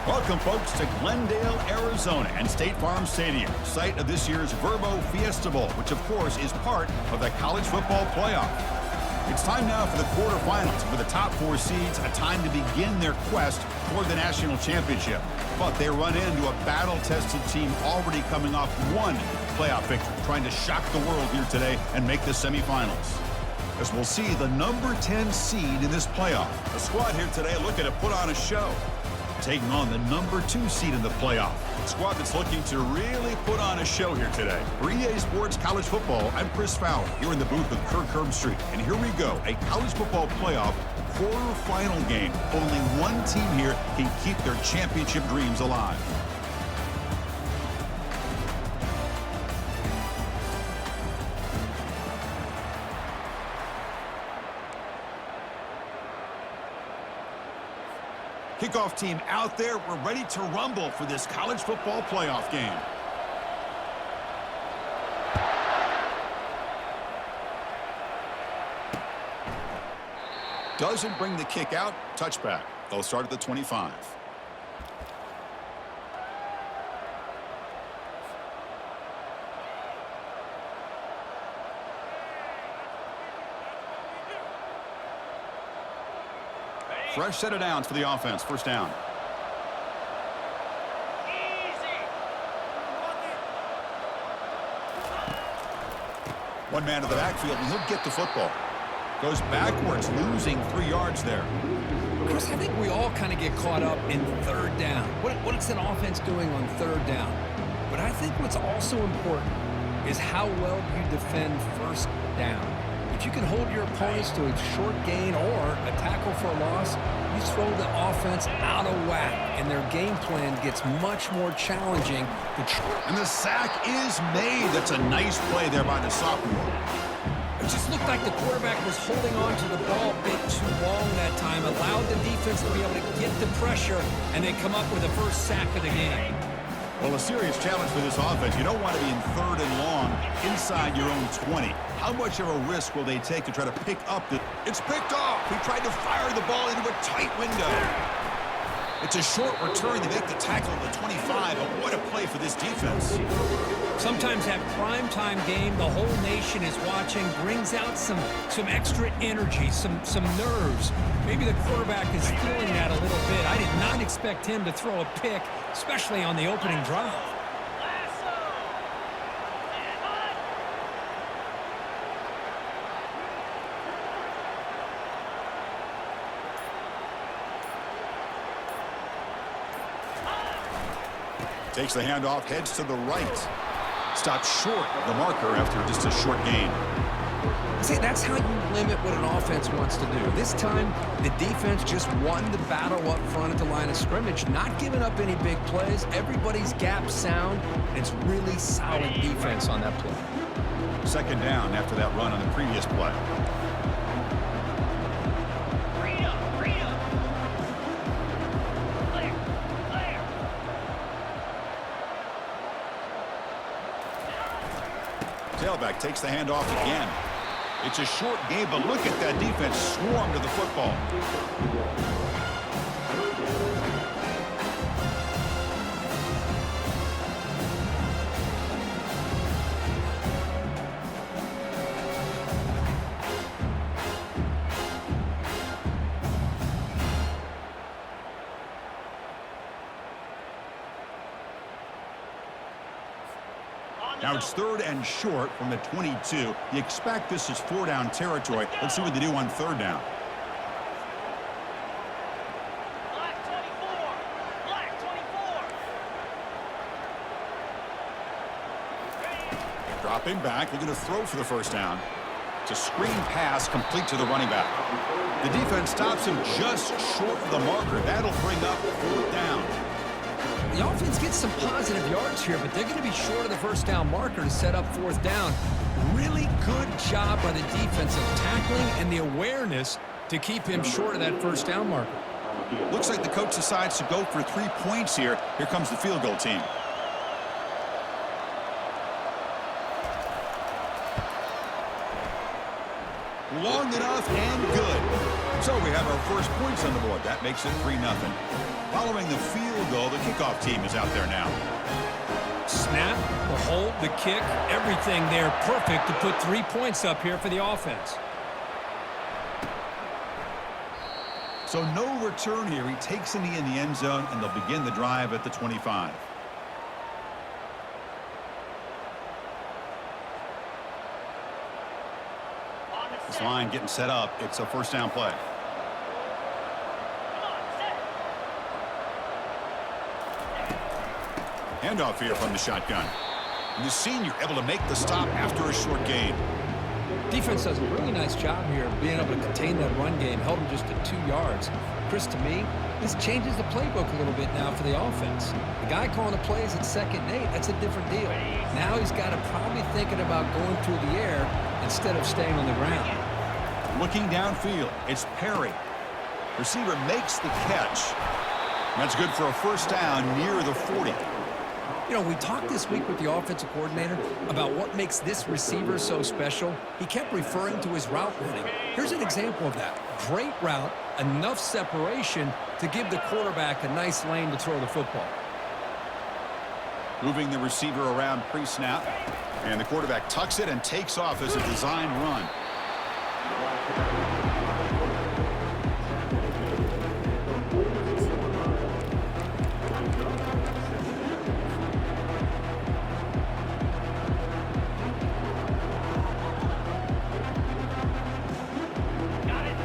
Welcome, folks, to Glendale, Arizona, and State Farm Stadium, site of this year's Verbo Fiesta Bowl, which, of course, is part of the college football playoff. It's time now for the quarterfinals, for the top four seeds, a time to begin their quest for the national championship. But they run into a battle-tested team already coming off one playoff victory, trying to shock the world here today and make the semifinals. As we'll see the number 10 seed in this playoff. The squad here today looking to put on a show, taking on the number 2 seed in the playoff. A squad that's looking to really put on a show here today. For EA Sports College Football, I'm Chris Fowler, here in the booth with Kirk Herbstreit. And here we go, a college football playoff quarterfinal game. Only one team here can keep their championship dreams alive. Kickoff team out there. We're ready to rumble for this college football playoff game. Doesn't bring the kick out. Touchback. They'll start at the 25. Fresh set of downs for the offense. First down. One man to the backfield, and he'll get the football. Goes backwards, losing 3 yards there. Chris, I think we all kind of get caught up in third down. What is an offense doing on third down? But I think what's also important is how well you defend first down. If you can hold your opponents to a short gain or a tackle for a loss, you throw the offense out of whack, and their game plan gets much more challenging. And the sack is made. That's a nice play there by the sophomore. It just looked like the quarterback was holding on to the ball a bit too long that time, allowed the defense to be able to get the pressure, and they come up with the first sack of the game. Well, a serious challenge for this offense. You don't want to be in third and long inside your own 20. How much of a risk will they take to try to pick up the... It's picked off. He tried to fire the ball into a tight window. It's a short return. They make the tackle at the 25, but what a play for this defense. Sometimes that primetime game, the whole nation is watching, brings out some extra energy, some nerves. Maybe the quarterback is feeling that a little bit. I did not expect him to throw a pick, especially on the opening drive. Takes the handoff, heads to the right. Stops short of the marker after just a short gain. See, that's how you limit what an offense wants to do. This time, the defense just won the battle up front at the line of scrimmage, not giving up any big plays. Everybody's gap sound, and it's really solid defense on that play. Second down after that run on the previous play. Tailback takes the handoff again. It's a short game, but look at that defense swarm to the football. Now it's third and short from the 22. You expect this is 4-down territory. Let's see what they do on third down. Black 24. Dropping back, looking to throw for the first down. It's a screen pass complete to the running back. The defense stops him just short of the marker. That'll bring up fourth down. The offense gets some positive yards here, but they're going to be short of the first down marker to set up fourth down. Really good job by the defensive tackling and the awareness to keep him short of that first down marker. Looks like the coach decides to go for 3 points here. Here comes the field goal team. Long enough and good. So we have our first points on the board. That makes it 3-0. Following the field goal, the kickoff team is out there now. Snap, the hold, the kick, everything there perfect to put 3 points up here for the offense. So no return here. He takes a knee in the end zone, and they'll begin the drive at the 25. This line getting set up. It's a first down play. Handoff here from the shotgun. And the senior able to make the stop after a short gain. Defense does a really nice job here of being able to contain that run game. Held him just at 2 yards. Chris, to me, this changes the playbook a little bit now for the offense. The guy calling the plays at 2nd and 8, that's a different deal. Now he's got to probably thinking about going through the air instead of staying on the ground. Looking downfield, it's Perry. Receiver makes the catch. That's good for a first down near the 40. You know, we talked this week with the offensive coordinator about what makes this receiver so special. He kept referring to his route running. Here's an example of that. Great route, enough separation to give the quarterback a nice lane to throw the football. Moving the receiver around pre-snap. And the quarterback tucks it and takes off as a design run.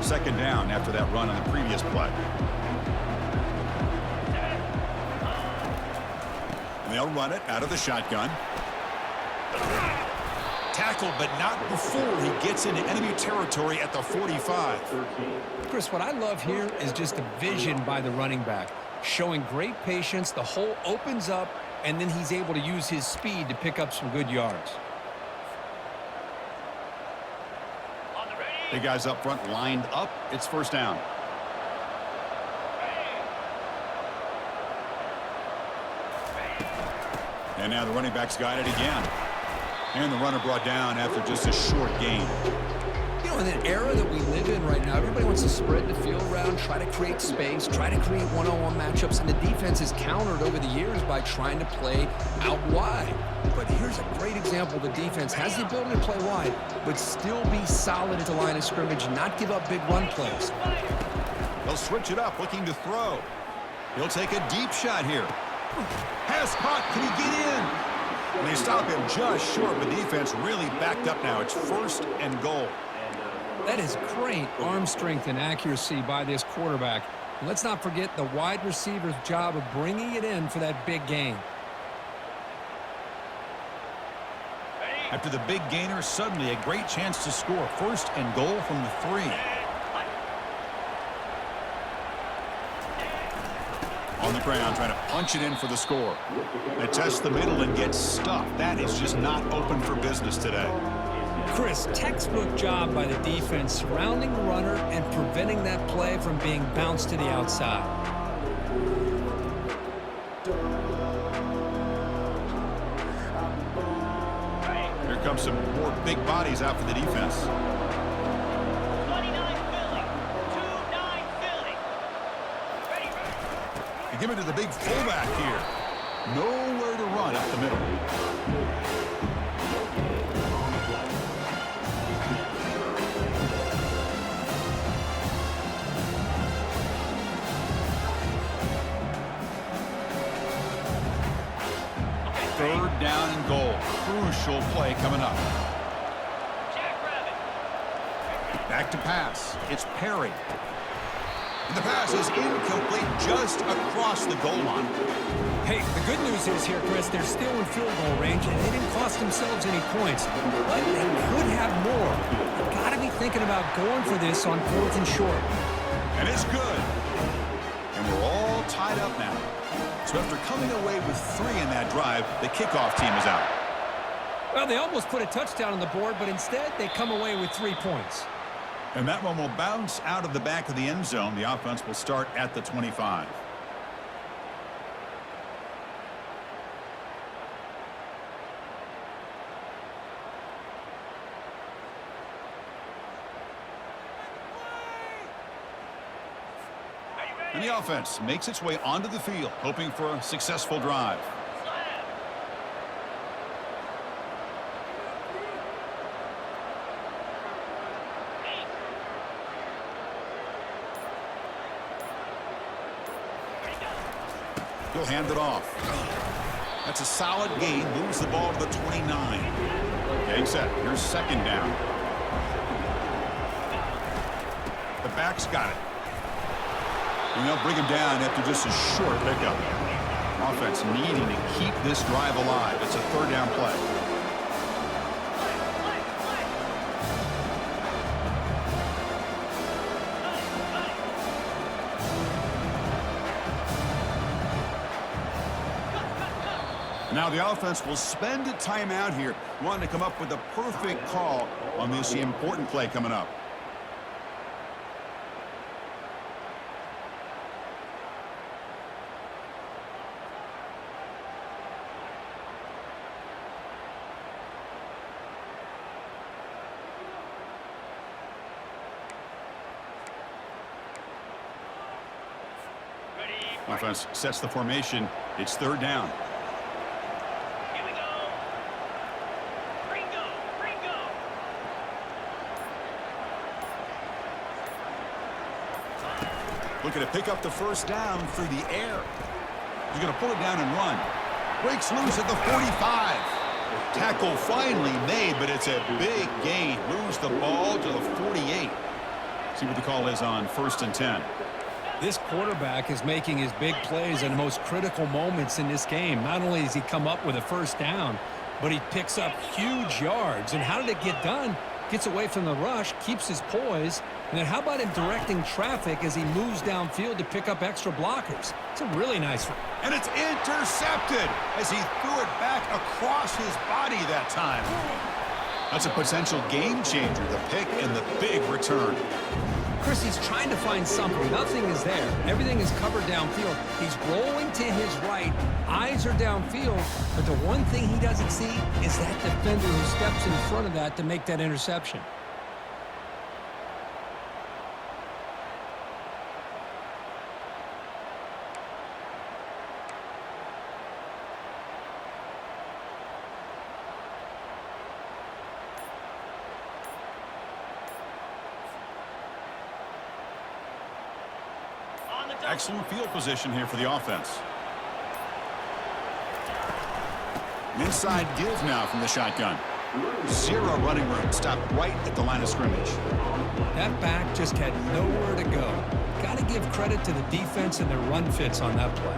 Second down after that run on the previous play. And they'll run it out of the shotgun. Tackled, but not before he gets into enemy territory at the 45. Chris, what I love here is just the vision by the running back. Showing great patience, the hole opens up, and then he's able to use his speed to pick up some good yards. The guys up front lined up. It's first down. And now the running back's got it again. And the runner brought down after just a short gain. You know, in an era that we live in right now, everybody wants to spread the field around, try to create space, try to create one-on-one matchups, and the defense is countered over the years by trying to play out wide. But here's a great example. The defense has the ability to play wide, but still be solid at the line of scrimmage and not give up big run plays. They'll switch it up, looking to throw. He'll take a deep shot here. Pass caught. Can he get in? And they stop him just short. The defense really backed up now. It's first and goal. That is great arm strength and accuracy by this quarterback. And let's not forget the wide receiver's job of bringing it in for that big gain. After the big gainer, suddenly a great chance to score. First and goal from the 3. On the ground, trying to punch it in for the score. They test the middle and get stuffed. That is just not open for business today. Chris, textbook job by the defense surrounding the runner and preventing that play from being bounced to the outside. Here comes some more big bodies out for the defense. 29 Philly. 2-9 Philly. Ready. They give it to the big fullback here. Nowhere to run up the middle. Third down and goal. Crucial play coming up. Back to pass. It's Perry. And the pass is incomplete just across the goal line. Hey, the good news is here, Chris, they're still in field goal range, and they didn't cost themselves any points. But they could have more. They've got to be thinking about going for this on 4th and short. And it's good. And we're all tied up now. So after coming away with 3 in that drive, the kickoff team is out. Well, they almost put a touchdown on the board, but instead they come away with 3 points. And that one will bounce out of the back of the end zone. The offense will start at the 25. And the offense makes its way onto the field, hoping for a successful drive. He'll hand it off. That's a solid gain. Moves the ball to the 29. Getting set. Here's second down. The back's got it. And they'll bring him down after just a short pickup. Offense needing to keep this drive alive. It's a third down play. Now the offense will spend a timeout here, wanting to come up with a perfect call on this important play coming up. Offense sets the formation. It's third down. Here we go. Ringo, Ringo. Looking to pick up the first down through the air. He's going to pull it down and run. Breaks loose at the 45. Tackle finally made, but it's a big gain. Moves the ball to the 48. See what the call is on 1st and 10. This quarterback is making his big plays in the most critical moments in this game. Not only does he come up with a first down, but he picks up huge yards. And how did it get done? Gets away from the rush, keeps his poise, and then how about him directing traffic as he moves downfield to pick up extra blockers? It's a really nice one. And it's intercepted as he threw it back across his body that time. That's a potential game changer, the pick and the big return. Chris, he's trying to find something. Nothing is there. Everything is covered downfield. He's rolling to his right. Eyes are downfield. But the one thing he doesn't see is that defender who steps in front of that to make that interception. Excellent field position here for the offense. Inside deals now from the shotgun. Zero running room. Stopped right at the line of scrimmage. That back just had nowhere to go. Got to give credit to the defense and their run fits on that play.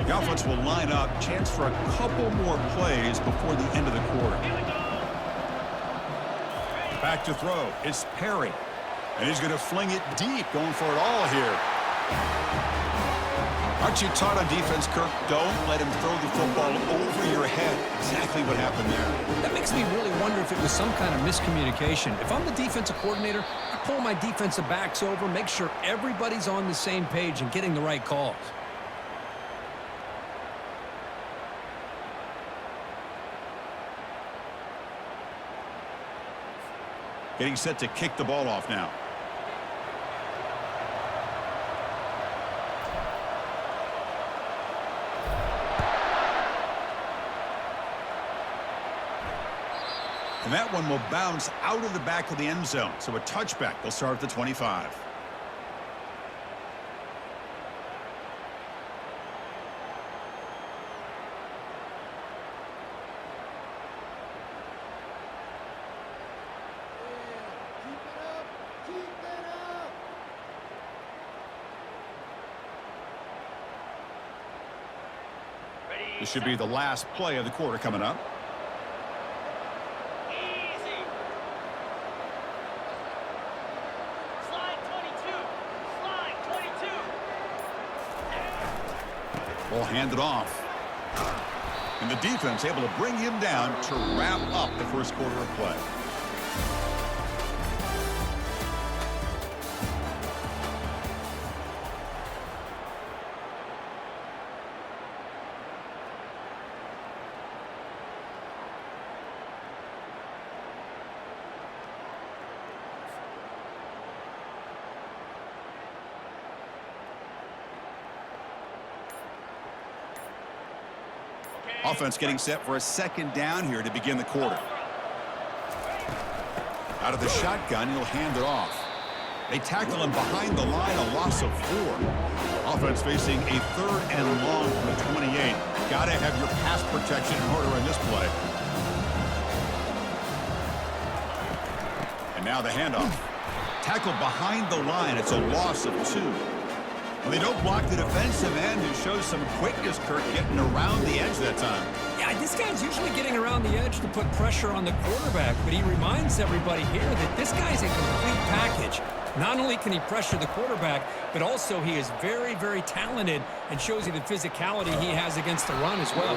The offense will line up. Chance for a couple more plays before the end of the quarter. Back to throw. It's Perry. And he's going to fling it deep, going for it all here. Aren't you taught on defense, Kirk? Don't let him throw the football over your head. Exactly what happened there. That makes me really wonder if it was some kind of miscommunication. If I'm the defensive coordinator, I pull my defensive backs over, make sure everybody's on the same page and getting the right calls. Getting set to kick the ball off now. And that one will bounce out of the back of the end zone. So a touchback. They'll start at the 25. This should be the last play of the quarter coming up. Easy. Slide 22. Slide 22. Ball handed off. And the defense able to bring him down to wrap up the first quarter of play. Offense getting set for a second down here to begin the quarter. Out of the shotgun, he'll hand it off. They tackle him behind the line, a loss of 4. Offense facing a 3rd and long from the 28. Got to have your pass protection in order in this play. And now the handoff. Tackled behind the line. It's a loss of 2. Well, they don't block the defensive end, who shows some quickness, Kirk, getting around the edge that time. Yeah, this guy's usually getting around the edge to put pressure on the quarterback, but he reminds everybody here that this guy's a complete package. Not only can he pressure the quarterback, but also he is very, very talented and shows you the physicality he has against the run as well.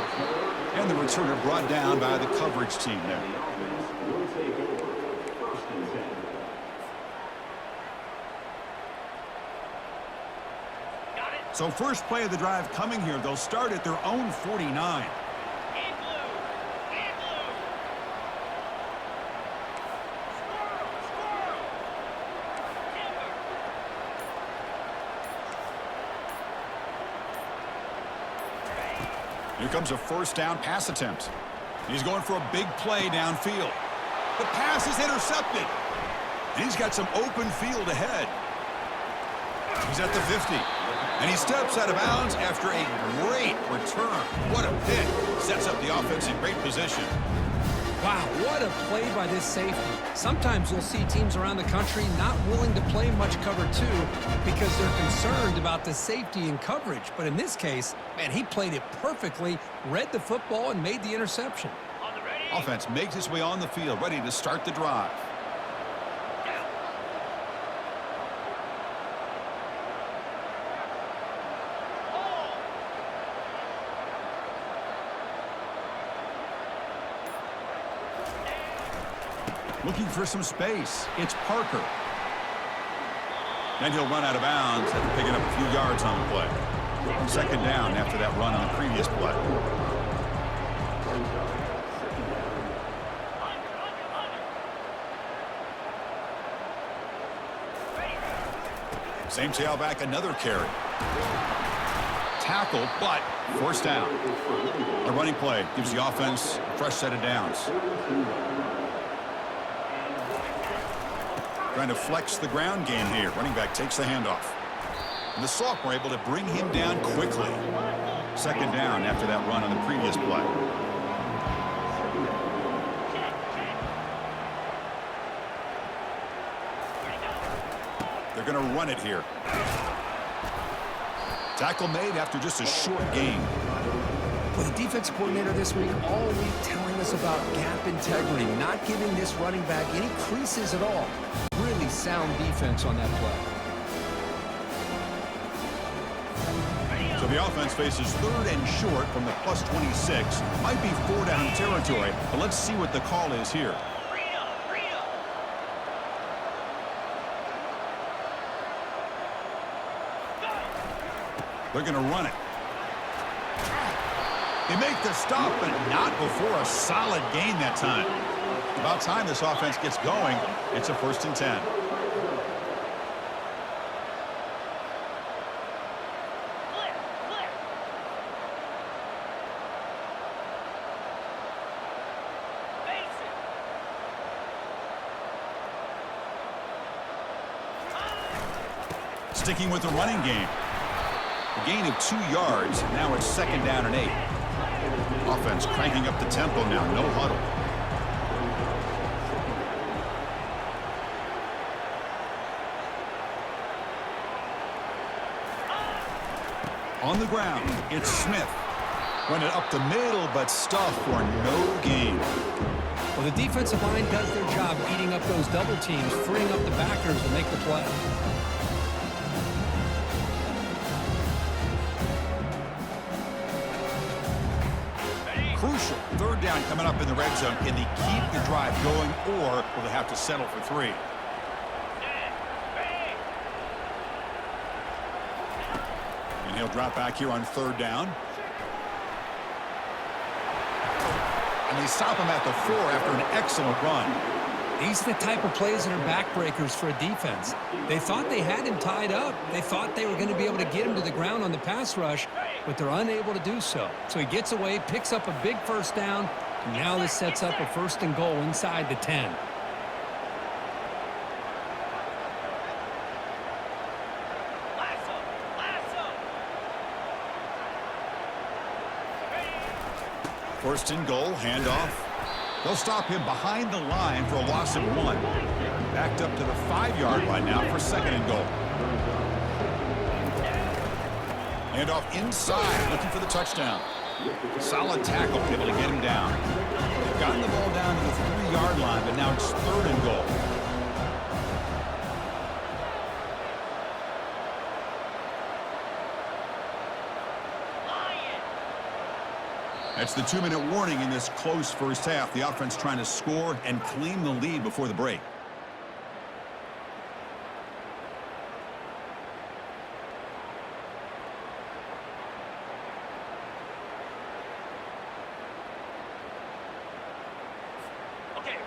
And the returner brought down by the coverage team there. So first play of the drive coming here. They'll start at their own 49. Here comes a first down pass attempt. He's going for a big play downfield. The pass is intercepted. And he's got some open field ahead. He's at the 50. And he steps out of bounds after a great return. What a pick. Sets up the offense in great position. Wow, what a play by this safety. Sometimes you'll see teams around the country not willing to play much cover 2 because they're concerned about the safety and coverage. But in this case, man, he played it perfectly, read the football, and made the interception. Offense makes its way on the field, ready to start the drive. Looking for some space. It's Parker. Then he'll run out of bounds after picking up a few yards on the play. Second down after that run on the previous play. Same tailback, another carry. Tackle, but forced down. The running play gives the offense a fresh set of downs. Trying to flex the ground game here. Running back takes the handoff. And the sophomore able to bring him down quickly. Second down after that run on the previous play. They're going to run it here. Tackle made after just a short gain. Well, the defense coordinator this week all week telling us about gap integrity, not giving this running back any creases at all. Really sound defense on that play. So the offense faces 3rd and short from the +26. Might be 4-down territory, but let's see what the call is here. They're going to run it. They make the stop, but not before a solid gain that time. About time this offense gets going. It's a 1st and 10. Sticking with the running game. A gain of 2 yards. Now it's 2nd down and 8. Offense cranking up the tempo now. No huddle. On the ground, it's Smith. Run it up the middle, but stuffed for no gain. Well, the defensive line does their job eating up those double teams, freeing up the backers to make the play. Crucial. 3rd down coming up in the red zone. Can they keep the drive going, or will they have to settle for 3? And he'll drop back here on 3rd down. And they stop him at the 4 after an excellent run. These are the type of plays that are backbreakers for a defense. They thought they had him tied up. They thought they were going to be able to get him to the ground on the pass rush, but they're unable to do so. So he gets away, picks up a big first down, and now this sets up a 1st and goal inside the 10. First and goal, handoff. They'll stop him behind the line for a loss of 1. Backed up to the 5-yard line now for 2nd and goal. Handoff inside, looking for the touchdown. Solid tackle, able to get him down. They've gotten the ball down to the 3-yard line, but now it's 3rd and goal. That's the 2-minute warning in this close first half. The offense trying to score and claim the lead before the break.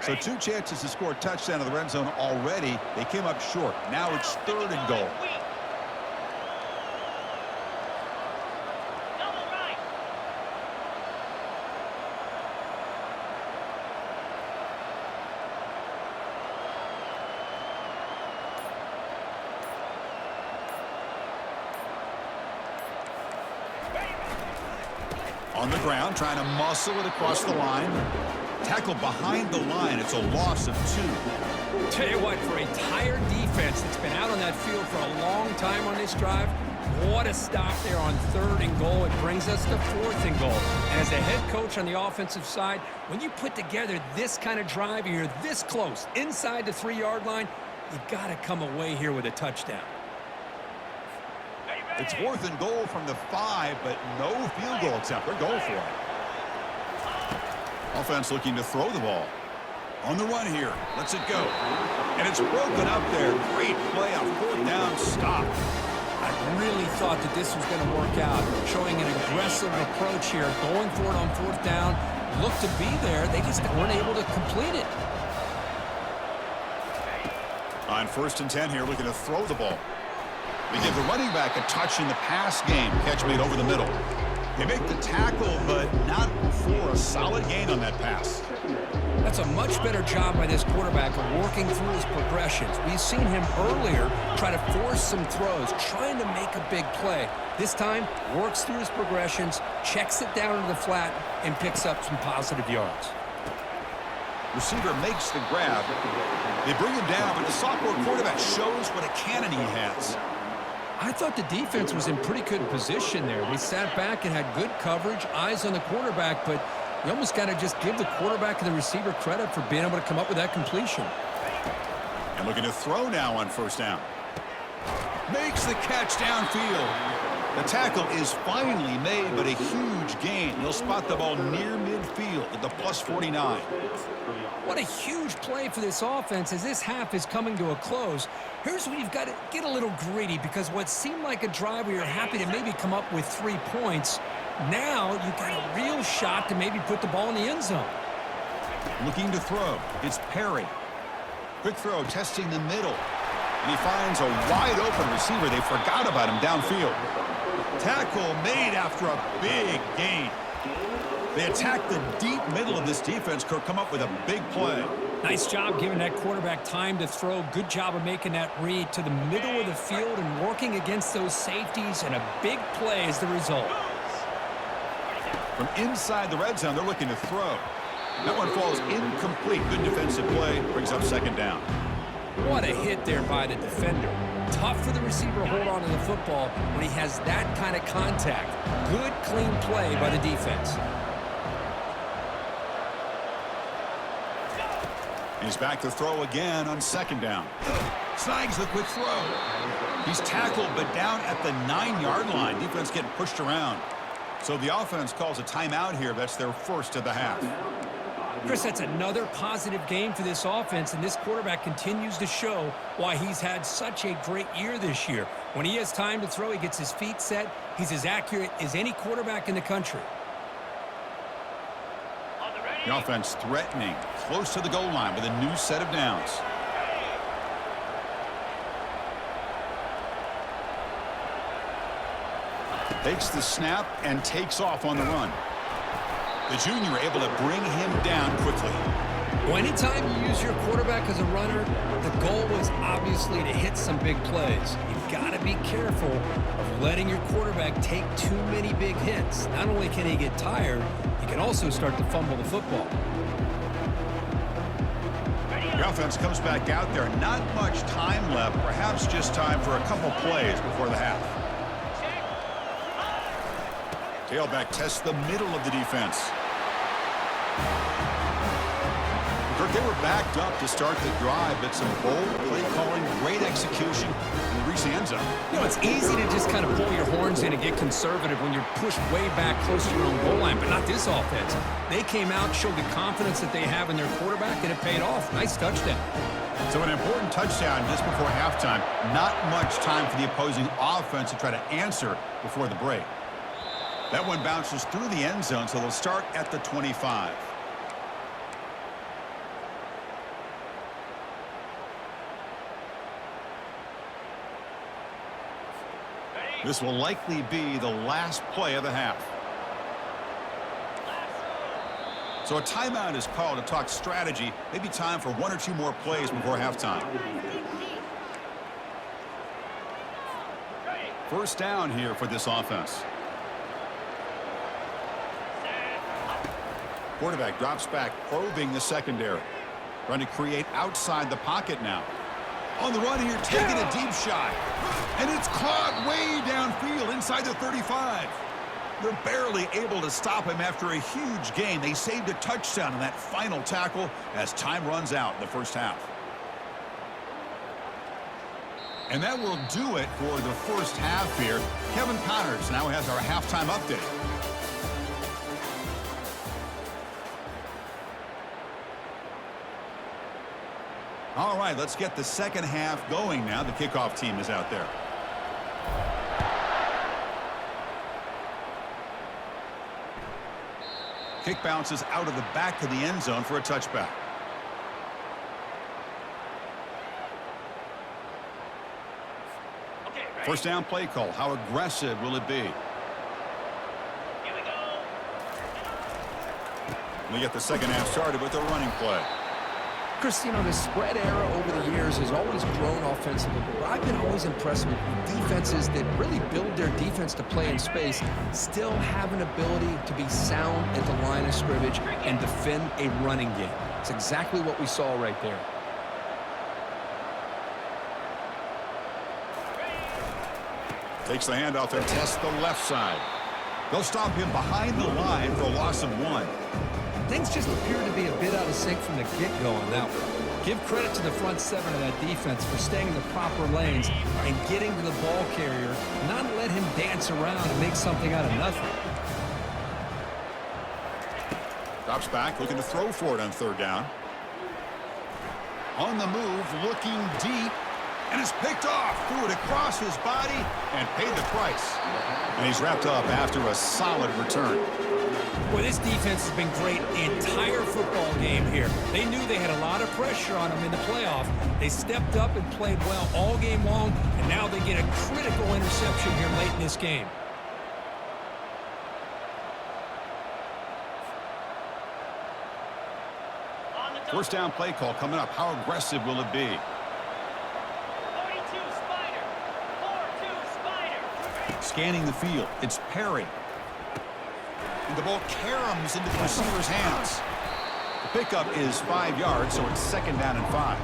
So 2 chances to score a touchdown in the red zone already. They came up short. Now it's 3rd and goal. On the ground, trying to muscle it across the line. Tackle behind the line. It's a loss of 2. Tell you what, for a tired defense that's been out on that field for a long time on this drive, what a stop there on 3rd and goal. It brings us to 4th and goal. And as a head coach on the offensive side, when you put together this kind of drive, you're this close inside the 3-yard line, you got to come away here with a touchdown. It's 4th and goal from the 5, but no field goal attempt. They're going for it. Offense looking to throw the ball. On the run here. Lets it go. And it's broken up there. Great play on 4th down stop. I really thought that this was going to work out. Showing an aggressive approach here. Going for it on 4th down. Looked to be there. They just weren't able to complete it. On 1st and 10 here, looking to throw the ball. They give the running back a touch in the pass game. Catch made over the middle. They make the tackle, but not for a solid gain on that pass. That's a much better job by this quarterback of working through his progressions. We've seen him earlier try to force some throws, trying to make a big play. This time, works through his progressions, checks it down to the flat, and picks up some positive yards. Receiver makes the grab. They bring him down, but the sophomore quarterback shows what a cannon he has. I thought the defense was in pretty good position there. They sat back and had good coverage, eyes on the quarterback, but you almost got to just give the quarterback and the receiver credit for being able to come up with that completion. And looking to throw now on 1st down. Makes the catch downfield. The tackle is finally made, but a huge gain. He'll spot the ball near midfield at the +49. What a huge play for this offense as this half is coming to a close. Here's where you've got to get a little greedy, because what seemed like a drive where you're happy to maybe come up with 3 points, now you've got a real shot to maybe put the ball in the end zone. Looking to throw. It's Perry. Quick throw, testing the middle. And he finds a wide open receiver. They forgot about him downfield. Tackle made after a big gain. They attack the deep middle of this defense. Kirk come up with a big play. Nice job giving that quarterback time to throw. Good job of making that read to the middle of the field and working against those safeties, and a big play is the result. From inside the red zone, they're looking to throw. That one falls incomplete. Good defensive play. Brings up 2nd down. What a hit there by the defender. Tough for the receiver to hold on to the football when he has that kind of contact. Good, clean play by the defense. He's back to throw again on 2nd down. Snags the quick throw. He's tackled, but down at the 9-yard line. Defense getting pushed around. So the offense calls a timeout here. That's their first of the half. Chris, that's another positive game for this offense, and this quarterback continues to show why he's had such a great year this year. When he has time to throw, he gets his feet set. He's as accurate as any quarterback in the country. The offense threatening, close to the goal line with a new set of downs. Takes the snap and takes off on the run. The junior able to bring him down quickly. Well, anytime you use your quarterback as a runner, the goal was obviously to hit some big plays. You've got to be careful of letting your quarterback take too many big hits. Not only can he get tired, he can also start to fumble the football. The offense comes back out there. Not much time left. Perhaps just time for a couple plays before the half. Tailback tests the middle of the defense. They were backed up to start the drive, but some bold play calling, great execution, and reach the end zone. You know, it's easy to just kind of pull your horns in and get conservative when you're pushed way back close to your own goal line, but not this offense. They came out, showed the confidence that they have in their quarterback, and it paid off. Nice touchdown. So an important touchdown just before halftime. Not much time for the opposing offense to try to answer before the break. That one bounces through the end zone, so they'll start at the 25. This will likely be the last play of the half. So a timeout is called to talk strategy. Maybe time for one or two more plays before halftime. First down here for this offense. Quarterback drops back, probing the secondary. Trying to create outside the pocket now. On the run here, taking a deep shot. And it's caught way downfield inside the 35. They're barely able to stop him after a huge gain. They saved a touchdown in that final tackle as time runs out in the first half. And that will do it for the first half here. Kevin Connors now has our halftime update. All right, let's get the second half going now. The kickoff team is out there. Kick bounces out of the back of the end zone for a touchback. First down play call. How aggressive will it be? Here we go. We get the second half started with a running play. Chris, you know, the spread era over the years has always grown offensively, but I've been always impressed with defenses that really build their defense to play in space, still have an ability to be sound at the line of scrimmage and defend a running game. It's exactly what we saw right there. Takes the handoff and tests the left side. They'll stop him behind the line for a loss of 1. Things just appear to be a bit out of sync from the get-go on that one. Give credit to the front seven of that defense for staying in the proper lanes and getting to the ball carrier, not let him dance around and make something out of nothing. Drops back, looking to throw for it on third down. On the move, looking deep, and it's picked off. Threw it across his body and paid the price. And he's wrapped up after a solid return. Boy, this defense has been great the entire football game here. They knew they had a lot of pressure on them in the playoff. They stepped up and played well all game long, and now they get a critical interception here late in this game. First down play call coming up. How aggressive will it be? 42 Spider. 4-2 Spider. Scanning the field. It's Perry. And the ball caroms into the receiver's hands. The pickup is 5 yards, so it's second down and 5.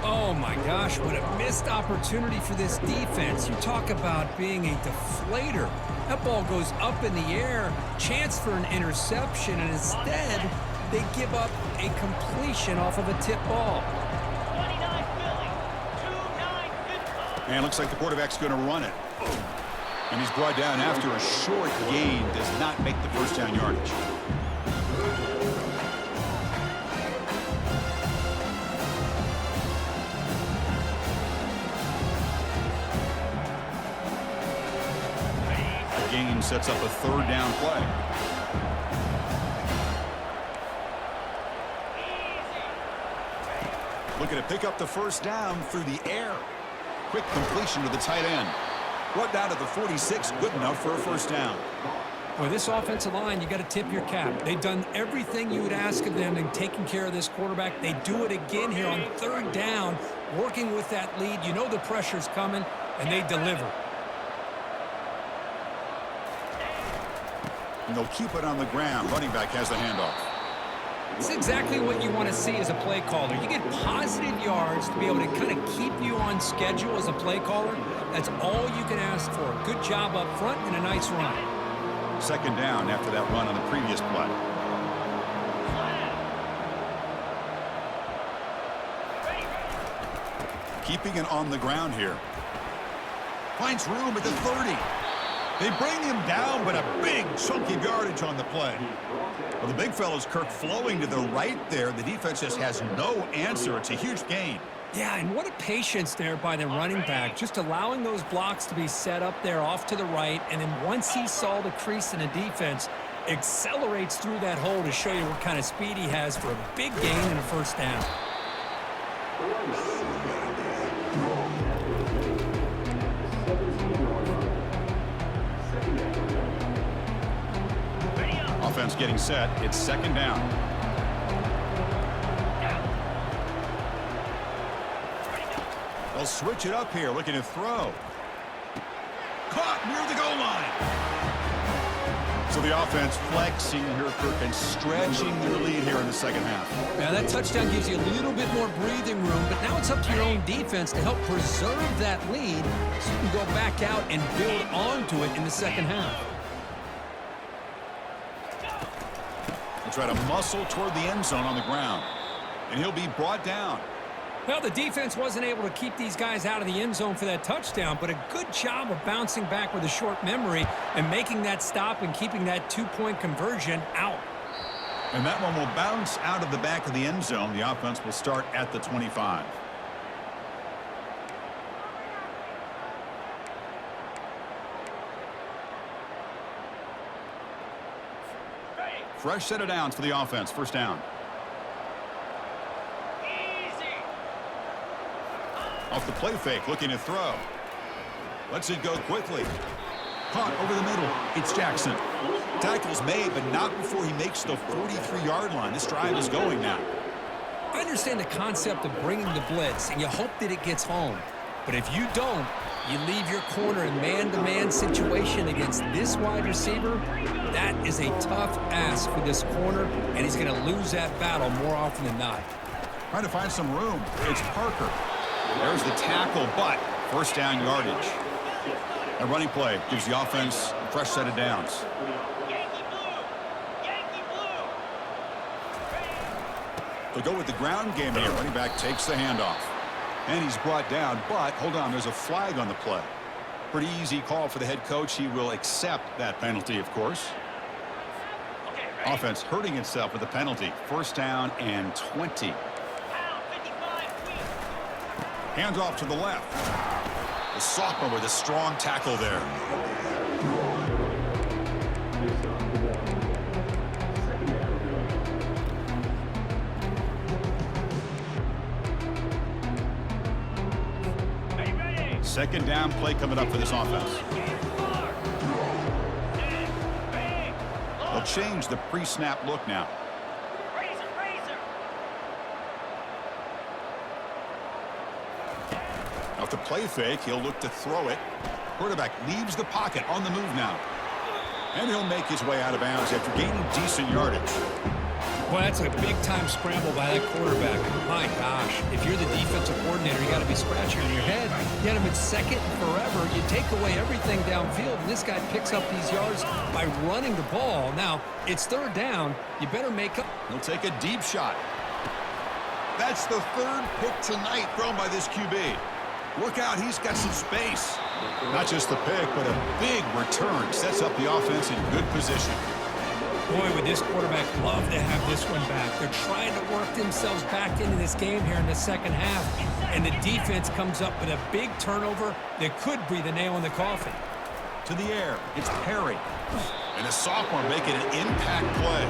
Oh my gosh, what a missed opportunity for this defense. You talk about being a deflator. That ball goes up in the air, chance for an interception, and instead they give up a completion off of a tip ball. 29 Philly. 2-9 And looks like the quarterback's going to run it. And he's brought down after a short gain. Does not make the first down yardage. The gain sets up a third down play. Looking to pick up the first down through the air. Quick completion to the tight end. Brought down to the 46, good enough for a first down. Well, this offensive line, you got to tip your cap. They've done everything you would ask of them in taking care of this quarterback. They do it again here on third down, working with that lead. You know the pressure's coming, and they deliver. And they'll keep it on the ground. Running back has the handoff. It's exactly what you want to see as a play caller. You get positive yards to be able to kind of keep you on schedule as a play caller. That's all you can ask for. Good job up front and a nice run. Second down after that run on the previous play. Keeping it on the ground here. Finds room at the 30. They bring him down, but a big chunk of yardage on the play. Well, the big fella's Kirk flowing to the right there. The defense just has no answer. It's a huge gain. Yeah, and what a patience there by the running back, just allowing those blocks to be set up there off to the right, and then once he saw the crease in the defense, accelerates through that hole to show you what kind of speed he has for a big gain and a first down. Offense getting set. It's second down. They'll switch it up here, looking to throw. Caught near the goal line. So the offense flexing here, Kirk, and stretching their lead here in the second half. Now that touchdown gives you a little bit more breathing room, but now it's up to your own defense to help preserve that lead so you can go back out and build onto it in the second half. He'll try to muscle toward the end zone on the ground, and he'll be brought down. Well, the defense wasn't able to keep these guys out of the end zone for that touchdown, but a good job of bouncing back with a short memory and making that stop and keeping that two-point conversion out. And that one will bounce out of the back of the end zone. The offense will start at the 25. Fresh set of downs for the offense. First down. Off the play fake, looking to throw. Lets it go quickly. Caught over the middle. It's Jackson. Tackle's made, but not before he makes the 43-yard line. This drive is going now. I understand the concept of bringing the blitz, and you hope that it gets home. But if you don't, you leave your corner in man-to-man situation against this wide receiver. That is a tough ask for this corner, and he's going to lose that battle more often than not. Trying to find some room. It's Parker. There's the tackle, but first down yardage. A running play gives the offense a fresh set of downs. They'll go with the ground game here. Running back takes the handoff. And he's brought down, but hold on, there's a flag on the play. Pretty easy call for the head coach. He will accept that penalty, of course. Offense hurting itself with the penalty. First down and 20. Hands off to the left. The sophomore with a strong tackle there. Second down play coming up for this offense. They'll change the pre-snap look now. Off the play fake, he'll look to throw it. Quarterback leaves the pocket on the move now. And he'll make his way out of bounds after gaining decent yardage. Well, that's a big-time scramble by that quarterback. My gosh, if you're the defensive coordinator, you got to be scratching your head. You had him at second forever. You take away everything downfield, and this guy picks up these yards by running the ball. Now, it's third down. You better make up. He'll take a deep shot. That's the third pick tonight thrown by this QB. Look out, he's got some space. Not just the pick, but a big return. Sets up the offense in good position. Boy, would this quarterback love to have this one back. They're trying to work themselves back into this game here in the second half. And the defense comes up with a big turnover that could be the nail in the coffin. To the air, it's Perry. And a sophomore making an impact play.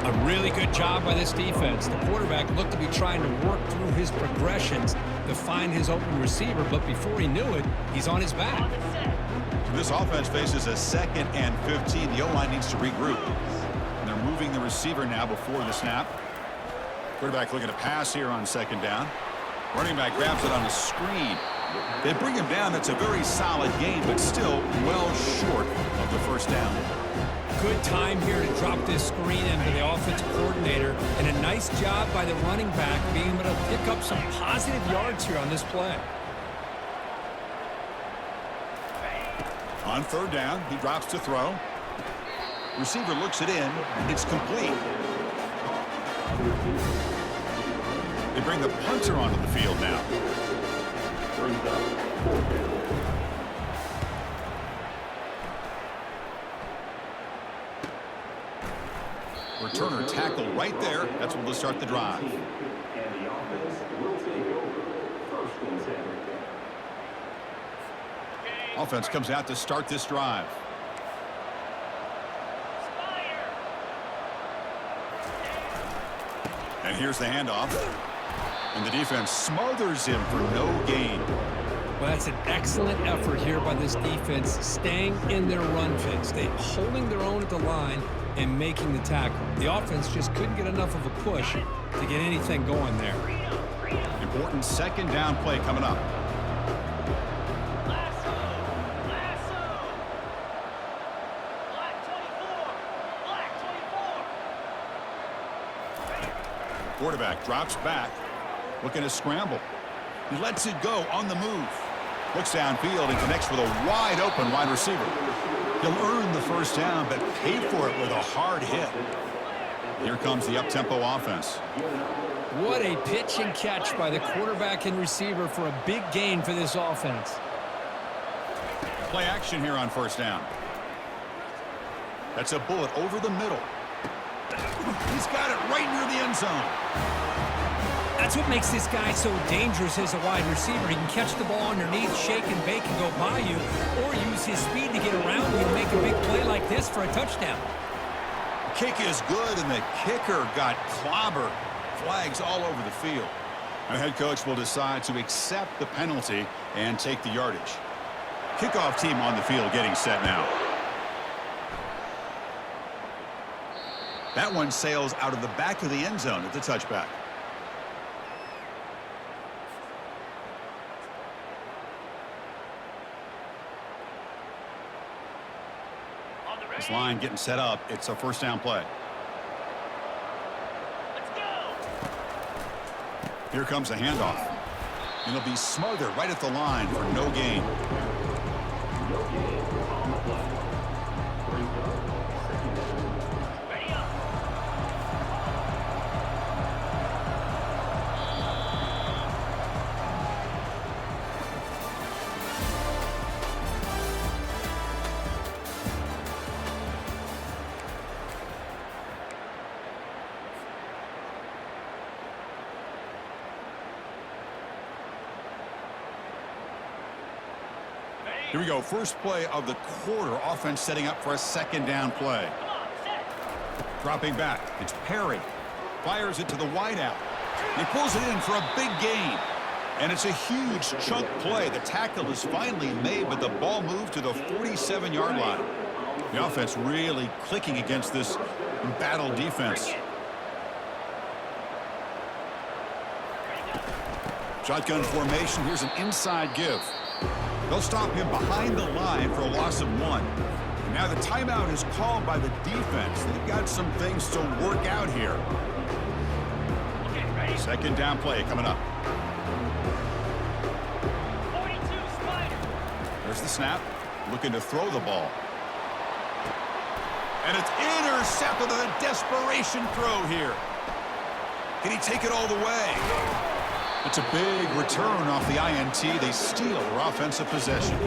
A really good job by this defense. The quarterback looked to be trying to work through his progressions to find his open receiver, but before he knew it, he's on his back. On the set. This offense faces a 2nd and 15. The O-line needs to regroup. And they're moving the receiver now before the snap. Quarterback looking to pass here on 2nd down. Running back grabs it on a screen. They bring him down. That's a very solid game, but still well short of the 1st down. Good time here to drop this screen into the offensive coordinator, and a nice job by the running back being able to pick up some positive yards here on this play. On 3rd down, he drops to throw. Receiver looks it in. It's complete. They bring the punter onto the field now. Returner tackle right there. That's what will start the drive. And the offense will take over 1st and 10. Offense comes out to start this drive. Spider. And here's the handoff. And the defense smothers him for no gain. Well, that's an excellent effort here by this defense, staying in their run fix. They holding their own at the line and making the tackle. The offense just couldn't get enough of a push to get anything going there. Important 2nd down play coming up. Lasso. Lasso. Black 24. Black 24. Quarterback drops back, looking to scramble. He lets it go on the move. Looks downfield and connects with a wide open wide receiver. He'll earn the 1st down, but pay for it with a hard hit. Here comes the up-tempo offense. What a pitch and catch by the quarterback and receiver for a big gain for this offense. Play action here on 1st down. That's a bullet over the middle. He's got it right near the end zone. That's what makes this guy so dangerous as a wide receiver. He can catch the ball underneath, shake and bake and go by you, or use his speed to get around you and make a big play like this for a touchdown. Kick is good, and the kicker got clobbered. Flags all over the field. The head coach will decide to accept the penalty and take the yardage. Kickoff team on the field getting set now. That one sails out of the back of the end zone at the touchback. This line getting set up. It's a 1st down play. Let's go. Here comes a handoff. And it'll be smothered right at the line for no gain. Ready up. Here we go. First play of the quarter. Offense setting up for a 2nd down play. Come on, set. Dropping back. It's Perry. Fires it to the wideout. He pulls it in for a big gain. And it's a huge chunk play. The tackle is finally made, but the ball moved to the 47-yard line. The offense really clicking against this embattled defense. Shotgun formation. Here's an inside give. They'll stop him behind the line for a loss of 1. And now the timeout is called by the defense. They've got some things to work out here. Okay, ready. 2nd down play coming up. 42 Spider. There's the snap. Looking to throw the ball. And it's intercepted on a desperation throw here. Can he take it all the way? It's a big return off the INT. They steal their offensive possession.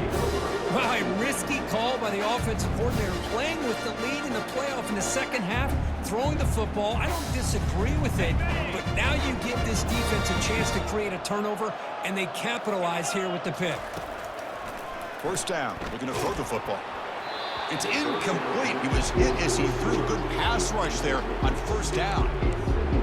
Wow, a risky call by the offensive coordinator, playing with the lead in the playoff in the 2nd half, throwing the football. I don't disagree with it, but now you give this defense a chance to create a turnover, and they capitalize here with the pick. 1st down. Looking to throw the football. It's incomplete. He was hit as he threw. Good pass pass rush there on first down.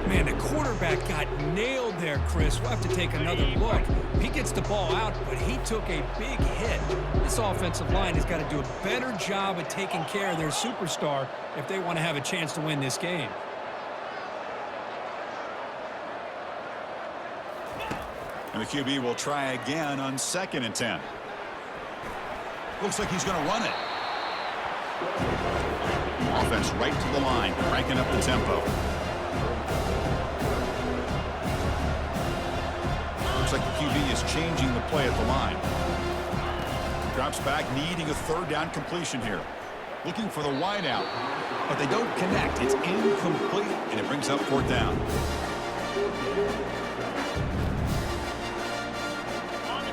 Man, the quarterback got nailed there, Chris. We'll have to take another look. He gets the ball out, but he took a big hit. This offensive line has got to do a better job of taking care of their superstar if they want to have a chance to win this game. And the QB will try again on 2nd and 10. Looks like he's going to run it. Offense right to the line, cranking up the tempo. Looks like the QB is changing the play at the line. Drops back, needing a 3rd down completion here. Looking for the wide out, but they don't connect. It's incomplete, and it brings up 4th down.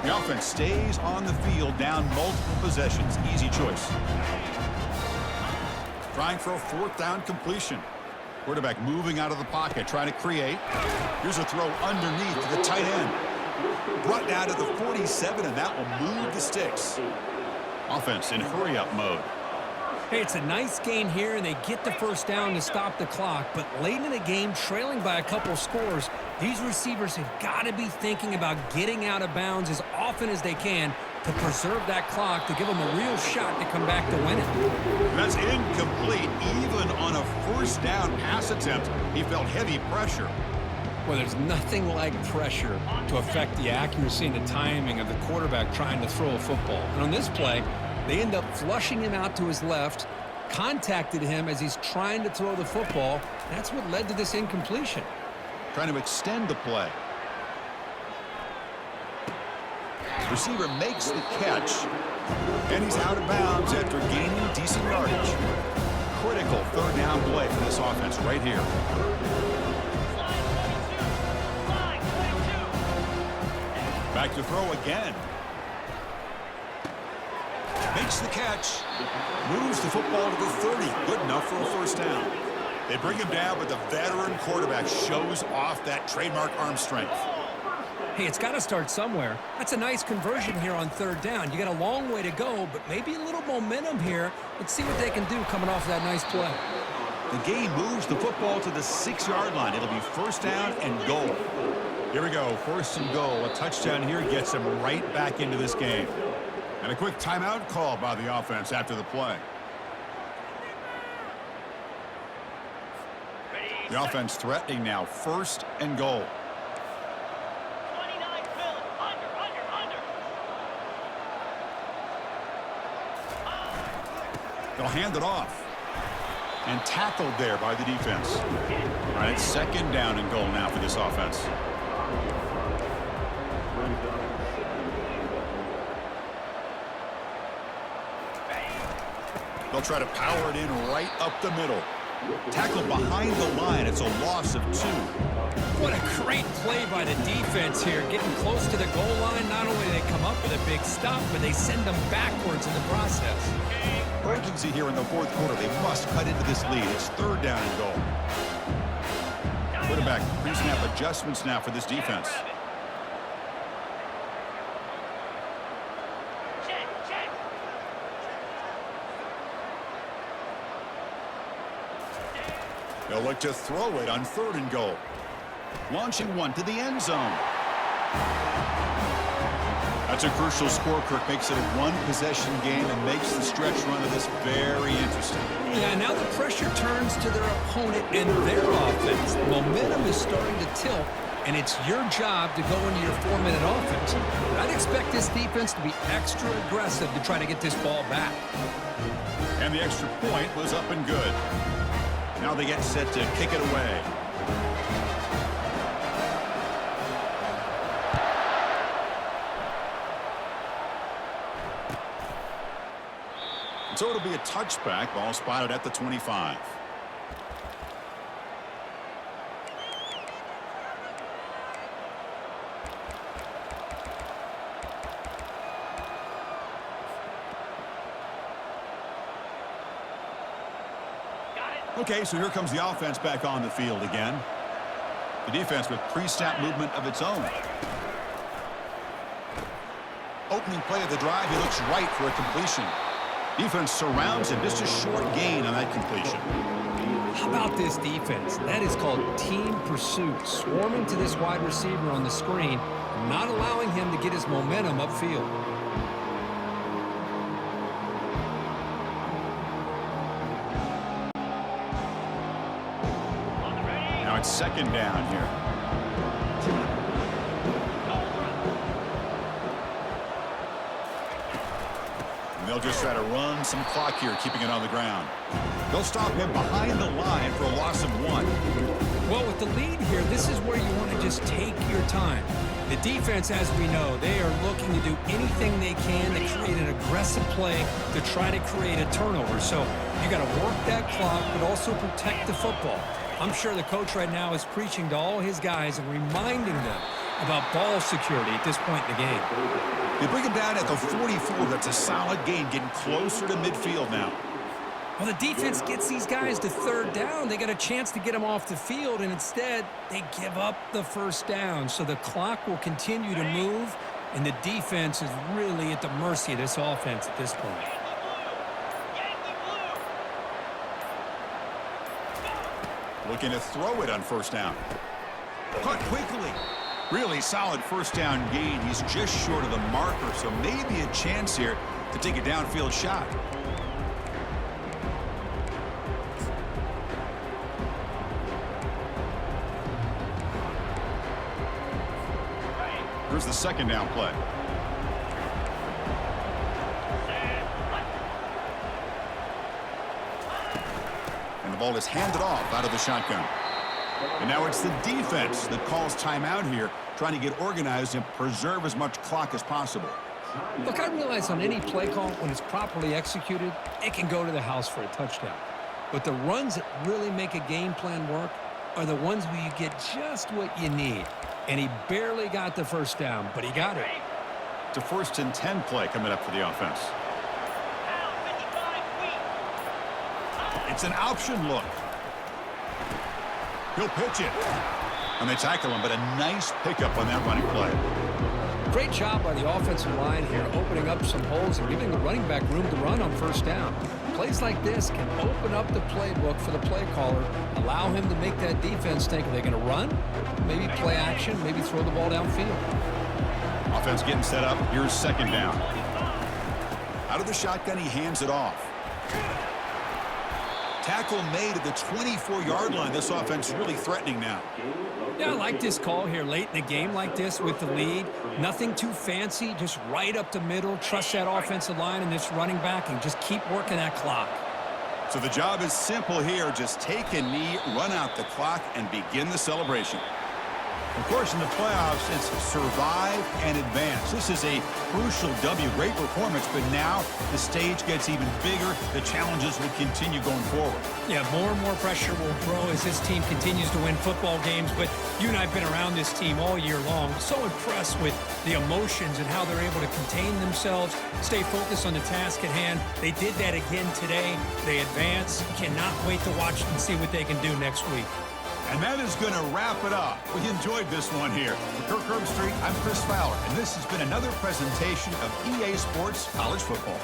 The offense stays on the field, down multiple possessions. Easy choice. Trying for a 4th down completion. Quarterback moving out of the pocket, trying to create. Here's a throw underneath to the tight end. Brought down to the 47, and that will move the sticks. Offense in hurry-up mode. Hey, it's a nice gain here, and they get the 1st down to stop the clock. But late in the game, trailing by a couple scores, these receivers have got to be thinking about getting out of bounds as often as they can to preserve that clock, to give them a real shot to come back to win it. That's incomplete. Even on a 1st down pass attempt, he felt heavy pressure. Well, there's nothing like pressure to affect the accuracy and the timing of the quarterback trying to throw a football. And on this play, they end up flushing him out to his left, contacted him as he's trying to throw the football. That's what led to this incompletion. Trying to extend the play. Receiver makes the catch, and he's out of bounds after gaining decent yardage. Critical 3rd down play for this offense right here. Back to throw again. Makes the catch. Moves the football to the 30. Good enough for a 1st down. They bring him down, but the veteran quarterback shows off that trademark arm strength. Hey, it's got to start somewhere. That's a nice conversion here on 3rd down. You got a long way to go, but maybe a little momentum here. Let's see what they can do coming off that nice play. The game moves the football to the 6-yard line. It'll be 1st down and goal. Here we go, 1st and goal. A touchdown here gets them right back into this game. And a quick timeout call by the offense after the play. The offense threatening now, 1st and goal. 29, Phil. Under. They'll hand it off. And tackled there by the defense. All right, 2nd down and goal now for this offense. They'll try to power it in right up the middle. Tackled behind the line. It's a loss of 2. What a great play by the defense here. Getting close to the goal line, not only do they come up with a big stop, but they send them backwards in the process. Urgency here in the 4th quarter. They must cut into this lead. It's 3rd down and goal. Quarterback pre-snap adjustments now for this defense. Check. They'll look to throw it on 3rd and goal. Launching one to the end zone. That's a crucial score. Kirk makes it a 1-possession game and makes the stretch run of this very interesting. Yeah, now the pressure turns to their opponent and their offense. Momentum is starting to tilt, and it's your job to go into your 4-minute offense. But I'd expect this defense to be extra aggressive to try to get this ball back. And the extra point was up and good. Now they get set to kick it away. So it'll be a touchback. Ball spotted at the 25. Okay, so here comes the offense back on the field again. The defense with pre-snap movement of its own. Opening play of the drive, he looks right for a completion. Defense surrounds him, just a short gain on that completion. about this defense? That is called team pursuit. Swarming to this wide receiver on the screen, not allowing him to get his momentum upfield. Now it's second down here. And they'll just try to run some clock here, keeping it on the ground. They'll stop him behind the line for a loss of 1. Well, with the lead here, this is where you want to just take your time. The defense, as we know, they are looking to do anything they can to create an aggressive play to try to create a turnover. So you got to work that clock, but also protect the football. I'm sure the coach right now is preaching to all his guys and reminding them about ball security at this point in the game. They bring him down at the 44. That's a solid gain, getting closer to midfield now. Well, the defense gets these guys to third down. They got a chance to get them off the field, and instead they give up the first down. So the clock will continue to move, and the defense is really at the mercy of this offense at this point. Looking to throw it on first down. Caught quickly. Really solid first down gain. He's just short of the marker, so maybe a chance here to take a downfield shot. Here's the second down play. And the ball is handed off out of the shotgun. And now it's the defense that calls timeout here, trying to get organized and preserve as much clock as possible. Look, I realize on any play call, when it's properly executed, it can go to the house for a touchdown. But the runs that really make a game plan work are the ones where you get just what you need. And he barely got the first down, but he got it. It's a 1st and 10 play coming up for the offense. It's an option look. He'll pitch it. And they tackle him, but a nice pickup on that running play. Great job by the offensive line here, opening up some holes and giving the running back room to run on first down. Plays like this can open up the playbook for the play caller, allow him to make that defense think, are they going to run? Maybe play action, maybe throw the ball downfield. Offense getting set up. Here's second down. Out of the shotgun, he hands it off. Tackle made at the 24-yard line. This offense really threatening now. Yeah, I like this call here late in the game like this with the lead. Nothing too fancy, just right up the middle. Trust that offensive line and this running back and just keep working that clock. So the job is simple here. Just take a knee, run out the clock, and begin the celebration. Of course, in the playoffs, it's survive and advance. This is a crucial W. Great performance, but now the stage gets even bigger. The challenges will continue going forward. Yeah, more and more pressure will grow as this team continues to win football games, but you and I have been around this team all year long. So impressed with the emotions and how they're able to contain themselves, stay focused on the task at hand. They did that again today. They advance. Cannot wait to watch and see what they can do next week. And that is going to wrap it up. We enjoyed this one here. For Kirk Herbstreit, I'm Chris Fowler, and this has been another presentation of EA Sports College Football.